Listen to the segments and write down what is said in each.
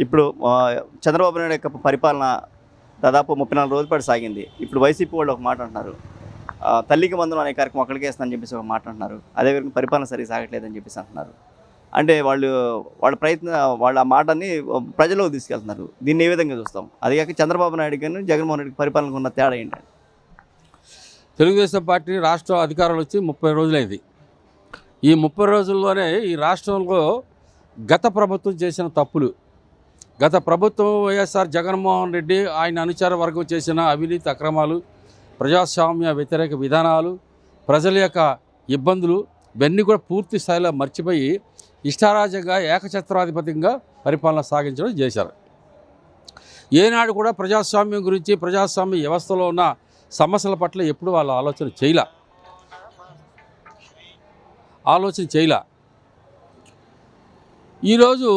ఇప్పుడు చంద్రబాబు నాయుడు యొక్క పరిపాలన దాదాపు 34 రోజుల పాటు సాగింది. ఇప్పుడు వైసీపీ వాళ్ళు ఒక మాట అంటున్నారు. తల్లికి వందనం అనే కార్యక్రమం అక్కడికే వేస్తుందని చెప్పేసి ఒక మాట అంటున్నారు. అదేవిధంగా పరిపాలన సరిగ్గా సాగట్లేదని చెప్పేసి అంటున్నారు. అంటే వాళ్ళ ప్రయత్నం వాళ్ళ ఆ మాటని ప్రజల్లోకి తీసుకెళ్తున్నారు. దీన్ని ఏ విధంగా చూస్తాం? అది కాక చంద్రబాబు నాయుడు గారిని జగన్మోహన్ రెడ్డి పరిపాలనకు ఉన్న తేడా ఏంటంటే, తెలుగుదేశం పార్టీ రాష్ట్ర అధికారంలో వచ్చి 30 రోజులైంది. ఈ 30 రోజుల్లోనే ఈ రాష్ట్రంలో గత ప్రభుత్వం చేసిన తప్పులు, గత ప్రభుత్వం వైఎస్ఆర్ జగన్మోహన్ రెడ్డి ఆయన అనుచర వర్గం చేసిన అవినీతి అక్రమాలు, ప్రజాస్వామ్య వ్యతిరేక విధానాలు, ప్రజల యొక్క ఇబ్బందులు ఇవన్నీ కూడా పూర్తి స్థాయిలో మర్చిపోయి ఇష్టారాజ్యంగా ఏకఛత్రాధిపత్యంగా పరిపాలన సాగించడం చేశారు. ఏనాడు కూడా ప్రజాస్వామ్యం గురించి, ప్రజాస్వామ్య వ్యవస్థలో ఉన్న సమస్యల పట్ల ఎప్పుడు వాళ్ళ ఆలోచన చేయలే. ఈరోజు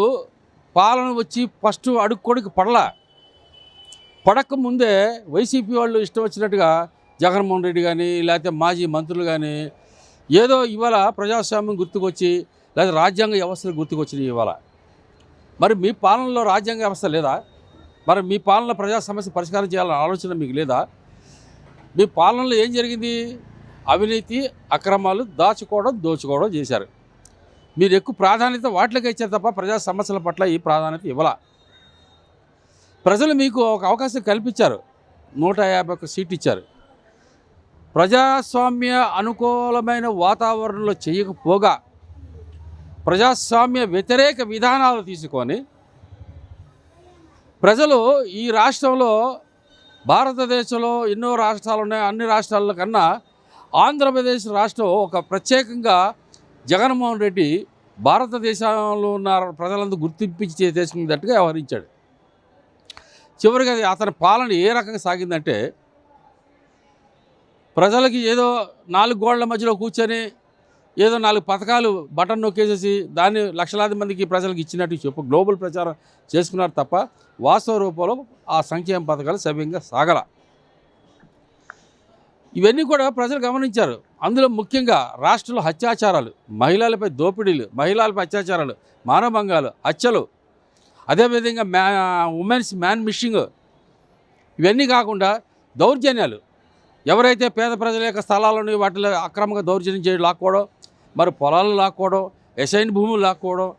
పాలన వచ్చి ఫస్ట్ అడుక్కోడికి పడక ముందే వైసీపీ వాళ్ళు ఇష్టం వచ్చినట్టుగా జగన్మోహన్ రెడ్డి కానీ లేకపోతే మాజీ మంత్రులు కానీ ఏదో ఇవాళ ప్రజాస్వామ్యం గుర్తుకొచ్చి లేదా రాజ్యాంగ వ్యవస్థలు గుర్తుకొచ్చినాయి ఇవాళ. మరి మీ పాలనలో రాజ్యాంగ వ్యవస్థ లేదా? మరి మీ పాలనలో ప్రజా సమస్య పరిష్కారం చేయాలన్న ఆలోచన మీకు లేదా? మీ పాలనలో ఏం జరిగింది? అవినీతి అక్రమాలు దోచుకోవడం చేశారు. మీరు ఎక్కువ ప్రాధాన్యత వాటికి ఇచ్చారు తప్ప ప్రజా సమస్యల పట్ల ఈ ప్రాధాన్యత ఇవ్వాల. ప్రజలు మీకు ఒక అవకాశం కల్పించారు, 151 సీట్లు ఇచ్చారు. ప్రజాస్వామ్య అనుకూలమైన వాతావరణంలో చేయకపోగా ప్రజాస్వామ్య వ్యతిరేక విధానాలు తీసుకొని ప్రజలు ఈ రాష్ట్రంలో, భారతదేశంలో ఎన్నో రాష్ట్రాలు ఉన్నాయి, అన్ని రాష్ట్రాల కన్నా ఆంధ్రప్రదేశ్ రాష్ట్రం ఒక ప్రత్యేకంగా జగన్మోహన్ రెడ్డి భారతదేశంలో ఉన్న ప్రజలందరూ గుర్తింపించి చేసుకునేటట్టుగా వ్యవహరించాడు. చివరిగా అతని పాలన ఏ రకంగా సాగిందంటే, ప్రజలకి ఏదో 4 గోళ్ల మధ్యలో కూర్చొని ఏదో 4 పథకాలు బటన్ నొక్కేసేసి దాన్ని లక్షలాది మందికి ప్రజలకు ఇచ్చినట్టు గ్లోబల్ ప్రచారం చేసుకున్నారు తప్ప వాస్తవ రూపంలో ఆ సంక్షేమ పథకాలు సవ్యంగా సాగల. ఇవన్నీ కూడా ప్రజలు గమనించారు. అందులో ముఖ్యంగా రాష్ట్రంలో అత్యాచారాలు, మహిళలపై దోపిడీలు, మహిళలపై అత్యాచారాలు, మానభంగాలు, హత్యలు, అదేవిధంగా ఉమెన్స్ మ్యాన్ మిషింగ్, ఇవన్నీ కాకుండా దౌర్జన్యాలు. ఎవరైతే పేద ప్రజల యొక్క స్థలాలను వాటిలో అక్రమంగా దౌర్జన్యం చేయడం, లాక్కోవడం, మరి పొలాలు లాక్కోవడం, ఎసైన్ భూములు లాక్కోవడం,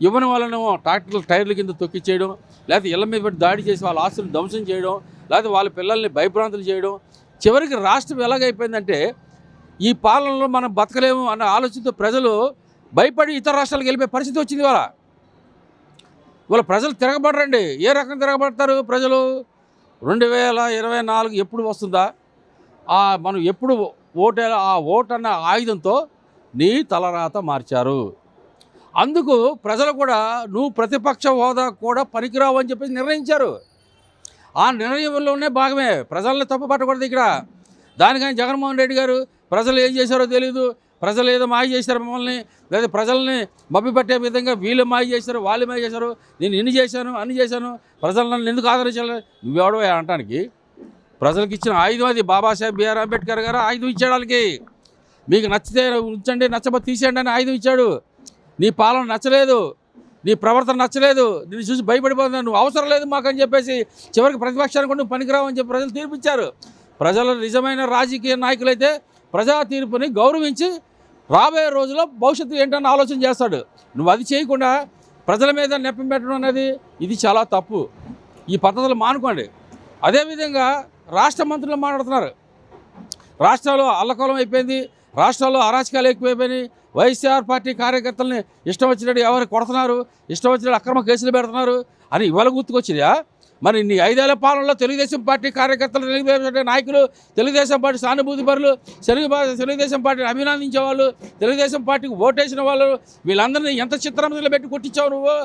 ఇవ్వని వాళ్ళనేమో ట్రాక్టర్లు టైర్ల కింద తొక్కిచ్చేయడం, లేకపోతే ఇళ్ల మీద పెట్టి దాడి చేసి వాళ్ళ ఆస్తులను ధ్వంసం చేయడం, లేకపోతే వాళ్ళ పిల్లల్ని భయభ్రాంతులు చేయడం. చివరికి రాష్ట్రం ఎలాగైపోయిందంటే, ఈ పాలనలో మనం బతకలేము అన్న ఆలోచనతో ప్రజలు భయపడి ఇతర రాష్ట్రాలకు వెళ్ళిపోయే పరిస్థితి వచ్చింది. వాళ్ళ ప్రజలు తిరగబడరండి. ఏ రకంగా తిరగబడతారు ప్రజలు? 2024 ఎప్పుడు వస్తుందా, మనం ఎప్పుడు ఓటేలా, ఆ ఓటు అన్న ఆయుధంతో నీ తలరాత మార్చారు. అందుకు ప్రజలు కూడా నువ్వు ప్రతిపక్ష హోదా కూడా పనికిరావు అని చెప్పేసి నిర్ణయించారు. ఆ నిర్ణయంలోనే భాగమే. ప్రజల్ని తప్పు పట్టకూడదు ఇక్కడ. దానికని జగన్మోహన్ రెడ్డి గారు ప్రజలు ఏం చేశారో తెలియదు, ప్రజలు ఏదో మాయ చేశారు మమ్మల్ని, లేదా ప్రజల్ని మభ్యపెట్టే విధంగా వీళ్ళు మాయ చేశారు, వాళ్ళు మాయ చేశారు, నేను ఇన్ని చేశాను అన్ని చేశాను, ప్రజలు నన్ను ఎందుకు ఆదరించాలి? నువ్వెవడో అనటానికి? ప్రజలకు ఇచ్చిన ఆయుధం అది. బాబాసాహెబ్ బిఆర్ అంబేద్కర్ గారు ఆయుధం ఇచ్చాడు వాళ్ళకి. మీకు నచ్చితే ఉంచండి, నచ్చబోతే తీసేయండి అని ఆయుధం ఇచ్చాడు. నీ పాలన నచ్చలేదు, నీ ప్రవర్తన నచ్చలేదు, నిన్ను చూసి భయపడిపోతున్నావు, నువ్వు అవసరం లేదు మాకని చెప్పేసి చివరికి ప్రతిపక్షానికి నువ్వు పనికిరావు అని చెప్పి ప్రజలు తీర్పిచ్చారు. ప్రజలు నిజమైన రాజకీయ నాయకులైతే ప్రజా తీర్పుని గౌరవించి రాబోయే రోజుల్లో భవిష్యత్తు ఏంటన్న ఆలోచన చేస్తాడు. నువ్వు అది చేయకుండా ప్రజల మీద నెప్పం పెట్టడం అనేది ఇది చాలా తప్పు. ఈ పద్ధతులు మానుకోండి. అదేవిధంగా రాష్ట్ర మంత్రులు మాట్లాడుతున్నారు. రాష్ట్రాల్లో అల్లకలం అయిపోయింది, రాష్ట్రాల్లో అరాచకాలు ఎక్కువైపోయినాయి, వైఎస్ఆర్ పార్టీ కార్యకర్తలని ఇష్టం వచ్చినట్టు ఎవరు కొడుతున్నారు, ఇష్టం వచ్చినట్టు అక్రమ కేసులు పెడుతున్నారు అని ఇవాళ గుర్తుకొచ్చినా? మరి నీ 5 ఏళ్ల పాలనలో తెలుగుదేశం పార్టీ కార్యకర్తలు, తెలుగుదేశం నాయకులు, తెలుగుదేశం పార్టీ సానుభూతి పరులు, తెలుగుదేశం పార్టీని అభినందించే వాళ్ళు, తెలుగుదేశం పార్టీకి ఓటేసిన వాళ్ళు, వీళ్ళందరినీ ఎంత చిత్రంలో పెట్టి కొట్టించావు నువ్వు?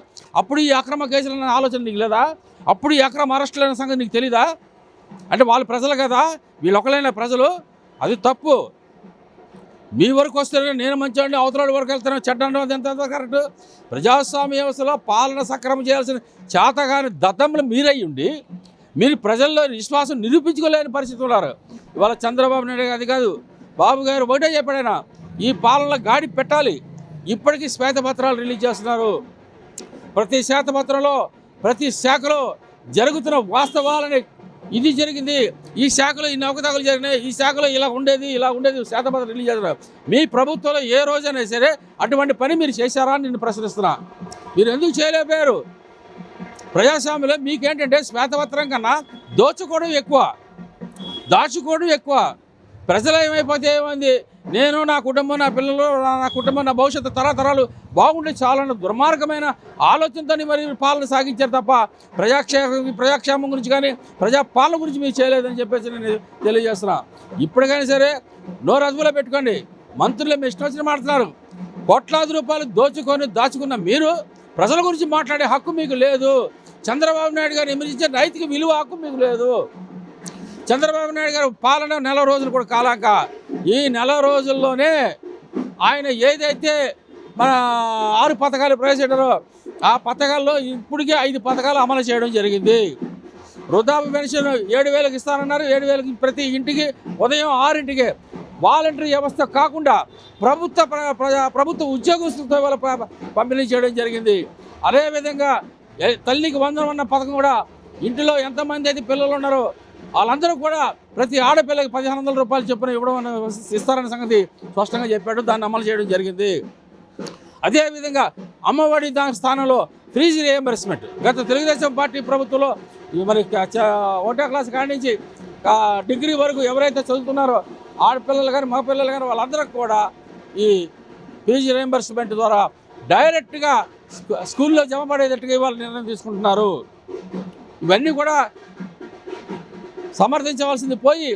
అప్పుడు ఈ అక్రమ కేసులన్న ఆలోచన నీకు లేదా? అప్పుడు ఈ అక్రమ అరెస్టులైన సంగతి నీకు తెలీదా? అంటే వాళ్ళు ప్రజలు కదా, వీళ్ళు ఒకలైన ప్రజలు. అది తప్పు. మీ వరకు వస్తేనే నేను మంచివాడిని, అవతల వరకు వెళ్తాను చెడ్డ ఎంత కరెక్ట్? ప్రజాస్వామ్య వ్యవస్థలో పాలన సక్రమం చేయాల్సిన చేతగాని దత్తములు మీరై ఉండి మీరు ప్రజల్లో విశ్వాసం నిరూపించుకోలేని పరిస్థితి ఉన్నారు. ఇవాళ చంద్రబాబు నాయుడు అది కాదు, బాబు గారు ఒకటే చెప్పాడైనా, ఈ పాలనలో గాడి పెట్టాలి. ఇప్పటికీ శ్వేతపత్రాలు రిలీజ్ చేస్తున్నారు. ప్రతి శ్వేతపత్రంలో ప్రతి శాఖలో జరుగుతున్న వాస్తవాలని ఇది జరిగింది, ఈ శాఖలో ఇన్ని అవకతవకలు జరిగినాయి, ఈ శాఖలో ఇలా ఉండేది శ్వేతపత్రం రిలీజ్ చేస్తున్నారు. మీ ప్రభుత్వంలో ఏ రోజైనా సరే అటువంటి పని మీరు చేశారా అని నేను ప్రశ్నిస్తున్నా. మీరు ఎందుకు చేయలేకపోయారు? ప్రజాస్వామ్యంలో మీకేంటంటే శ్వేతపత్రం కన్నా దోచుకోవడం ఎక్కువ, దాచుకోవడం ఎక్కువ. ప్రజలు ఏమైపోతే ఏమైంది, నేను నా కుటుంబం, నా పిల్లలు, నా కుటుంబం, నా భవిష్యత్తు తరతరాలు బాగుండే చాలన్న దుర్మార్గమైన ఆలోచనతో మరి పాలన సాగించారు తప్ప ప్రజాక్షేమం గురించి కానీ ప్రజాపాలన గురించి మీరు చేయలేదని చెప్పేసి నేను తెలియజేస్తున్నా. ఇప్పుడు కానీ సరే నోరు అదుపులో పెట్టుకోండి. మంత్రులు మీ ఇష్టం వచ్చిన మాట్లాడుతున్నారు. కోట్లాది రూపాయలు దాచుకున్న మీరు ప్రజల గురించి మాట్లాడే హక్కు మీకు లేదు. చంద్రబాబు నాయుడు గారు విమర్శించే నైతిక విలువ హక్కు మీకు లేదు. చంద్రబాబు నాయుడు గారు పాలన 4 రోజులు కూడా కాలాక ఈ 4 రోజుల్లోనే ఆయన ఏదైతే మన 6 పథకాలు ప్రవేశపెట్టారో ఆ పథకాల్లో ఇప్పటికే 5 పథకాలు అమలు చేయడం జరిగింది. వృద్ధాప్య పెన్షన్ 7,000కి ఇస్తానన్నారు. 7,000కి ప్రతి ఇంటికి ఉదయం 6ంటికి వాలంటరీ వ్యవస్థ కాకుండా ప్రభుత్వ ఉద్యోగస్తులతో వాళ్ళ పంపిణీ చేయడం జరిగింది. అదేవిధంగా తల్లికి వందనం అన్న పథకం కూడా ఇంటిలో ఎంతమంది అయితే పిల్లలు ఉన్నారో వాళ్ళందరూ కూడా ప్రతి ఆడపిల్లకి 1,500 రూపాయలు చొప్పున ఇవ్వడం ఇస్తారన్న సంగతి స్పష్టంగా చెప్పాడు. దాన్ని అమలు చేయడం జరిగింది. అదేవిధంగా అమ్మఒడి దాని స్థానంలో ఫీజు రియంబర్స్మెంట్ గత తెలుగుదేశం పార్టీ ప్రభుత్వంలో మరి 1వ క్లాస్ కాడి నుంచి డిగ్రీ వరకు ఎవరైతే చదువుతున్నారో ఆడపిల్లలు కానీ మగపిల్లలు కానీ వాళ్ళందరికీ కూడా ఈ ఫీజు రియంబర్స్మెంట్ ద్వారా డైరెక్ట్గా స్కూల్లో జమ పడేటట్టుగా ఇవాళ నిర్ణయం తీసుకుంటున్నారు. ఇవన్నీ కూడా సమర్థించవలసింది పోయి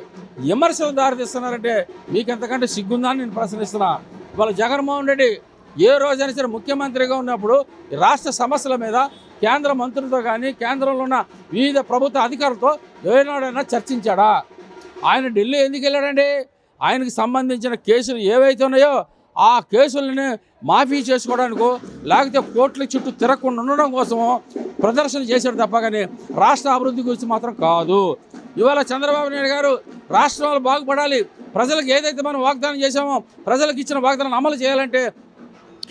విమర్శలు దారితీస్తున్నారంటే మీకు ఎంతకంటే సిగ్గుందా అని నేను ప్రశ్నిస్తున్నా. ఇవాళ జగన్మోహన్ రెడ్డి ఏ రోజైనా సరే ముఖ్యమంత్రిగా ఉన్నప్పుడు రాష్ట్ర సమస్యల మీద కేంద్ర మంత్రులతో కానీ కేంద్రంలో ఉన్న వివిధ ప్రభుత్వ అధికారులతో ఏనాడైనా చర్చించాడా? ఆయన ఢిల్లీ ఎందుకు వెళ్ళాడండి? ఆయనకు సంబంధించిన కేసులు ఏవైతే ఉన్నాయో ఆ కేసులని మాఫీ చేసుకోవడానికో లేకపోతే కోర్టుల చుట్టూ తిరగకుండా ఉండడం కోసమో ప్రదర్శన చేశాడు తప్ప కానీ రాష్ట్ర అభివృద్ధి గురించి మాత్రం కాదు. ఇవాళ చంద్రబాబు నాయుడు గారు రాష్ట్రాలు బాగుపడాలి, ప్రజలకు ఏదైతే మనం వాగ్దానం చేశామో ప్రజలకు ఇచ్చిన వాగ్దానం అమలు చేయాలంటే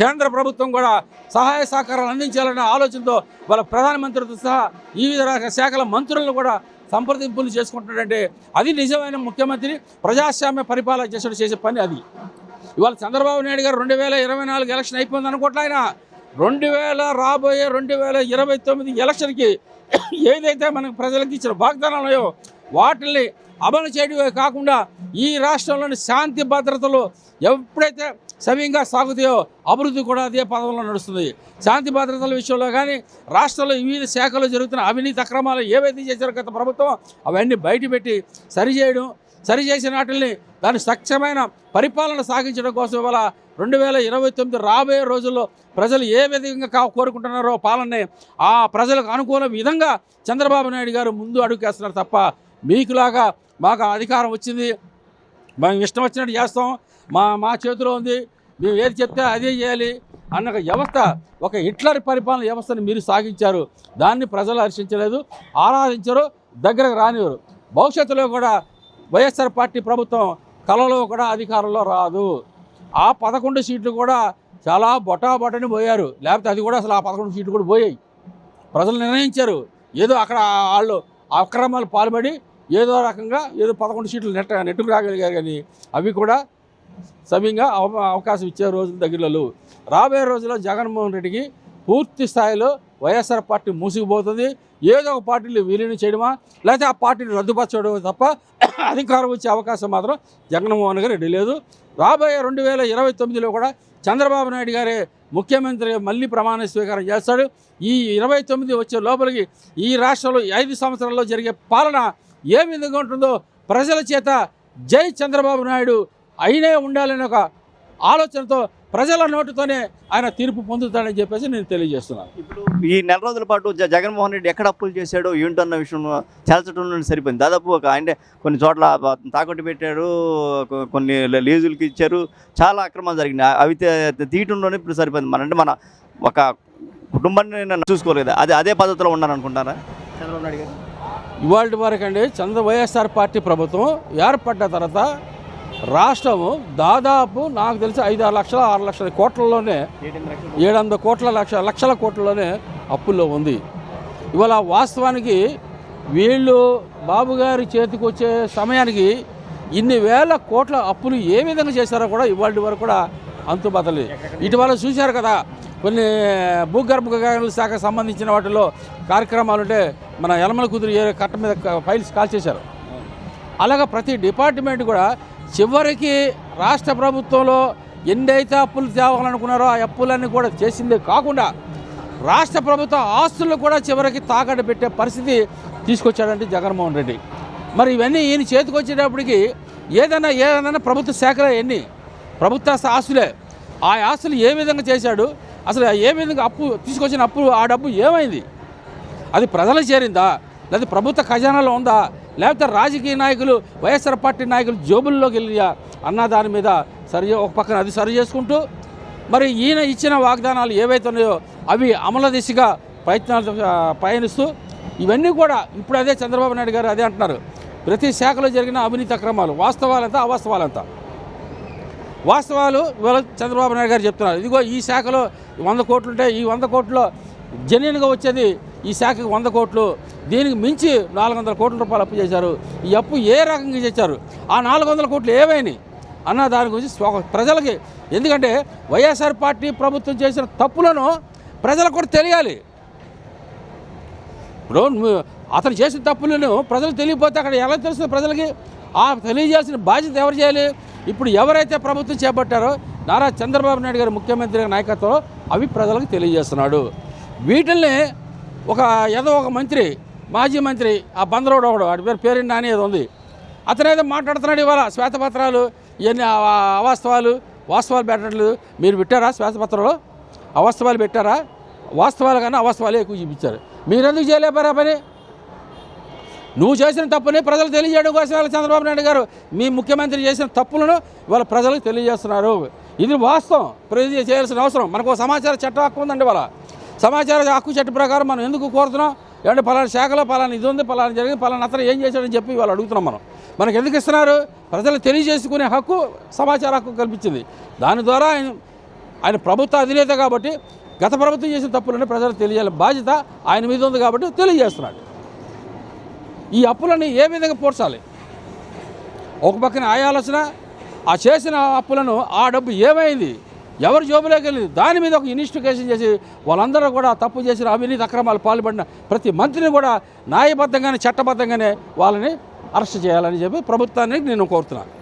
కేంద్ర ప్రభుత్వం కూడా సహాయ సహకారాలు అందించాలనే ఆలోచనతో వాళ్ళ ప్రధానమంత్రితో సహా వివిధ శాఖల మంత్రులను కూడా సంప్రదింపులు చేసుకుంటున్నాడంటే అది నిజమైన ముఖ్యమంత్రి ప్రజాస్వామ్య పరిపాలన చేసే పని అది. ఇవాళ చంద్రబాబు నాయుడు గారు 2024 ఎలక్షన్ అయిపోయింది అనుకోవట్లే. ఆయన 2029 ఎలక్షన్కి ఏదైతే మనకు ప్రజలకు ఇచ్చిన వాగ్దానాలు ఉన్నాయో వాటిని అమలు చేయడమే కాకుండా ఈ రాష్ట్రంలోని శాంతి భద్రతలు ఎప్పుడైతే సవ్యంగా సాగుతాయో అభివృద్ధి కూడా అదే పదంలో నడుస్తుంది. శాంతి భద్రతల విషయంలో కానీ రాష్ట్రంలో వివిధ శాఖల్లో జరుగుతున్న అవినీతి అక్రమాలు ఏవైతే చేశారో గత ప్రభుత్వం అవన్నీ బయటపెట్టి సరిచేసిన వాటిని దాని సఖ్యమైన పరిపాలన సాగించడం కోసం ఇవాళ 2029 రాబోయే రోజుల్లో ప్రజలు ఏ విధంగా కోరుకుంటున్నారో పాలనని ఆ ప్రజలకు అనుకూల విధంగా చంద్రబాబు నాయుడు గారు ముందు అడుగుకేస్తున్నారు తప్ప మీకులాగా మాకు అధికారం వచ్చింది మేము ఇష్టం వచ్చినట్టు చేస్తాం, మా చేతిలో ఉంది, మేము ఏది చెప్తే అదే చేయాలి అన్న వ్యవస్థ, ఒక హిట్లర్ పరిపాలన వ్యవస్థను మీరు సాగించారు. దాన్ని ప్రజలు హర్షించలేదు, ఆరాధించరు, దగ్గరకు రానివారు. భవిష్యత్తులో కూడా వైఎస్ఆర్ పార్టీ ప్రభుత్వం కలలో కూడా అధికారంలో రాదు. ఆ 11 సీట్లు కూడా చాలా బొటాబొటని పోయారు, లేకపోతే అది కూడా అసలు ఆ 11 సీట్లు కూడా పోయాయి. ప్రజలు నిర్ణయించారు. ఏదో అక్కడ వాళ్ళు అక్రమాలు పాల్పడి ఏదో రకంగా 11 సీట్లు నెట్టుకు రాగలిగారు. కానీ అవి కూడా సవ్యంగా అవకాశం ఇచ్చే రోజుల దగ్గరలో రాబోయే రోజుల్లో జగన్మోహన్ రెడ్డికి పూర్తి స్థాయిలో వైఎస్ఆర్ పార్టీ మూసుకుపోతుంది. ఏదో ఒక పార్టీని విలీనం చేయడమా లేకపోతే ఆ పార్టీని రద్దుపరచడం తప్ప అధికారం వచ్చే అవకాశం మాత్రం జగన్మోహన్ రెడ్డి లేదు. రాబోయే 2029లో కూడా చంద్రబాబు నాయుడు గారే ముఖ్యమంత్రి మళ్ళీ ప్రమాణ స్వీకారం చేస్తాడు. ఈ 29 వచ్చే లోపలికి ఈ రాష్ట్రంలో 5 సంవత్సరాల్లో జరిగే పాలన ఏ విధంగా ఉంటుందో ప్రజల చేత జై చంద్రబాబు నాయుడు అయినే ఉండాలనే ఒక ఆలోచనతో ప్రజల నోటితోనే ఆయన తీర్పు పొందుతాడని చెప్పేసి నేను తెలియజేస్తున్నాను. ఇప్పుడు ఈ 4 రోజుల పాటు జగన్మోహన్ రెడ్డి ఎక్కడ అప్పులు చేశాడో ఏంటన్న విషయం తేల్చడం సరిపోయింది. దాదాపు ఆయన కొన్ని చోట్ల తాకట్టు పెట్టాడు, కొన్ని లీజులకి ఇచ్చారు, చాలా అక్రమాలు జరిగినాయి. అవి తీయటంలోనే ఇప్పుడు సరిపోయింది. మన ఒక కుటుంబాన్ని చూసుకోలేదు. అదే పద్ధతిలో ఉన్నారనుకుంటారా చంద్రబాబు నాయుడు గారు? ఇవాళ వరకు అండి వైఎస్ఆర్ పార్టీ ప్రభుత్వం ఏర్పడ్డ తర్వాత రాష్ట్రము దాదాపు నాకు తెలిసి 5-6 లక్షల 6 లక్షల కోట్లలోనే 700 లక్షల కోట్లలోనే అప్పుల్లో ఉంది. ఇవాళ వాస్తవానికి వీళ్ళు బాబు గారి చేతికి వచ్చే సమయానికి ఇన్ని వేల కోట్ల అప్పులు ఏ విధంగా చేశారో కూడా ఇవాళ వరకు కూడా అంతుబద్దలేదు. ఇటీవల చూశారు కదా కొన్ని భూగర్భ గనుల శాఖకు సంబంధించిన వాటిలో కార్యక్రమాలు ఉంటే మన యలమల కుదురు కట్ట మీద ఫైల్స్ కాల్ చేశారు. అలాగా ప్రతి డిపార్ట్మెంట్ కూడా చివరికి రాష్ట్ర ప్రభుత్వంలో ఎన్నైతే అప్పులు తేవాలనుకున్నారో ఆ అప్పులన్నీ కూడా చేసిందే కాకుండా రాష్ట్ర ప్రభుత్వ ఆస్తులను కూడా చివరికి తాకట్టు పెట్టే పరిస్థితి తీసుకొచ్చాడంటే జగన్మోహన్ రెడ్డి. మరి ఇవన్నీ ఈయన చేతికి వచ్చేటప్పటికి ఏదైనా ప్రభుత్వ శాఖలో ఎన్ని ప్రభుత్వ ఆస్తులే, ఆ ఆస్తులు ఏ విధంగా చేశాడు, అసలు ఏ విధంగా అప్పు తీసుకొచ్చిన అప్పు ఆ డబ్బు ఏమైంది, అది ప్రజలకు చేరిందా, లేదా ప్రభుత్వ ఖజానాలో ఉందా, లేకపోతే రాజకీయ నాయకులు వైఎస్ఆర్ పార్టీ నాయకులు జోబుల్లోకి వెళ్ళియా అన్న దాని మీద ఒక పక్కన అది సరి చేసుకుంటూ మరి ఈయన ఇచ్చిన వాగ్దానాలు ఏవైతే ఉన్నాయో అవి అమలు దిశగా ప్రయత్నాలు పయనిస్తూ ఇవన్నీ కూడా ఇప్పుడు అదే చంద్రబాబు నాయుడు గారు అదే అంటున్నారు, ప్రతి శాఖలో జరిగిన అవినీతి అక్రమాలు వాస్తవాలంతా అవాస్తవాలంతా. వాస్తవాలు ఇవాళ చంద్రబాబు నాయుడు గారు చెప్తున్నారు, ఇదిగో ఈ శాఖలో 100 కోట్లు ఉంటే ఈ 100 కోట్లు జెన్యున్గా వచ్చేది ఈ శాఖకి 100 కోట్లు, దీనికి మించి 400 కోట్ల రూపాయలు అప్పు చేశారు. ఈ అప్పు ఏ రకంగా చేశారు, ఆ 400 కోట్లు ఏమైనాయి అన్న దాని గురించి ప్రజలకి, ఎందుకంటే వైఎస్ఆర్ పార్టీ ప్రభుత్వం చేసిన తప్పులను ప్రజలకు కూడా తెలియాలి. ఇప్పుడు అతను చేసిన తప్పులను ప్రజలు తెలియకపోతే అక్కడ ఎలా తెలుస్తుంది ప్రజలకి? ఆ తెలియజేయాల్సిన బాధ్యత ఎవరు చేయాలి? ఇప్పుడు ఎవరైతే ప్రభుత్వం చేపట్టారో నారా చంద్రబాబు నాయుడు గారి ముఖ్యమంత్రి నాయకత్వం అవి ప్రజలకు తెలియజేస్తున్నాడు. వీటిల్ని ఒక మంత్రి, మాజీ మంత్రి, ఆ బందరోడు ఒకడు, వాడి పేరు నాని ఏదో ఉంది, అతనేదో మాట్లాడుతున్నాడు ఇవాళ శ్వేతపత్రాలు ఇవన్నీ అవాస్తవాలు వాస్తవాలు పెట్టట్లేదు. మీరు పెట్టారా శ్వేతపత్రంలో? అవాస్తవాలు పెట్టారా? వాస్తవాలు కన్నా అవాస్తవాలే ఎక్కువ చూపించారు. మీరెందుకు చేయలేపారా పని? నువ్వు చేసిన తప్పుని ప్రజలు తెలియజేయడం కోసం వాళ్ళ చంద్రబాబు నాయుడు గారు మీ ముఖ్యమంత్రి చేసిన తప్పులను వాళ్ళ ప్రజలకు తెలియజేస్తున్నారు. ఇది వాస్తవం, ప్రజలు చేయాల్సిన అవసరం. మనకు సమాచార చట్టం హక్కు ఉందండి. వాళ్ళ సమాచార హక్కు చట్టం ప్రకారం మనం ఎందుకు కోరుతున్నాం? ఏమంటే పలానా శాఖలో పలానా ఇది ఉంది, పలానా జరిగింది, పలానా అతను ఏం చేశాడని చెప్పి వాళ్ళు అడుగుతున్నాం. మనకు ఎందుకు ఇస్తున్నారు? ప్రజలు తెలియజేసుకునే హక్కు సమాచార హక్కు కల్పించింది. దాని ద్వారా ఆయన ప్రభుత్వ అధినేత కాబట్టి గత ప్రభుత్వం చేసిన తప్పులని ప్రజలకు తెలియాలి బాధ్యత ఆయన మీద ఉంది కాబట్టి తెలియజేస్తున్నాడు. ఈ అప్పులని ఏ విధంగా పోర్చాలి? ఒక పక్కన ఆలోచన, ఆ చేసిన అప్పులను ఆ డబ్బు ఏమైంది, ఎవరు జోబులోకి వెళ్ళింది, దాని మీద ఒక ఇన్వెస్టిగేషన్ చేసి వాళ్ళందరూ కూడా తప్పు చేసిన అవినీతి అక్రమాలు పాల్పడిన ప్రతి మంత్రిని కూడా న్యాయబద్ధంగానే చట్టబద్ధంగానే వాళ్ళని అరెస్ట్ చేయాలని చెప్పి ప్రభుత్వాన్ని నేను కోరుతున్నాను.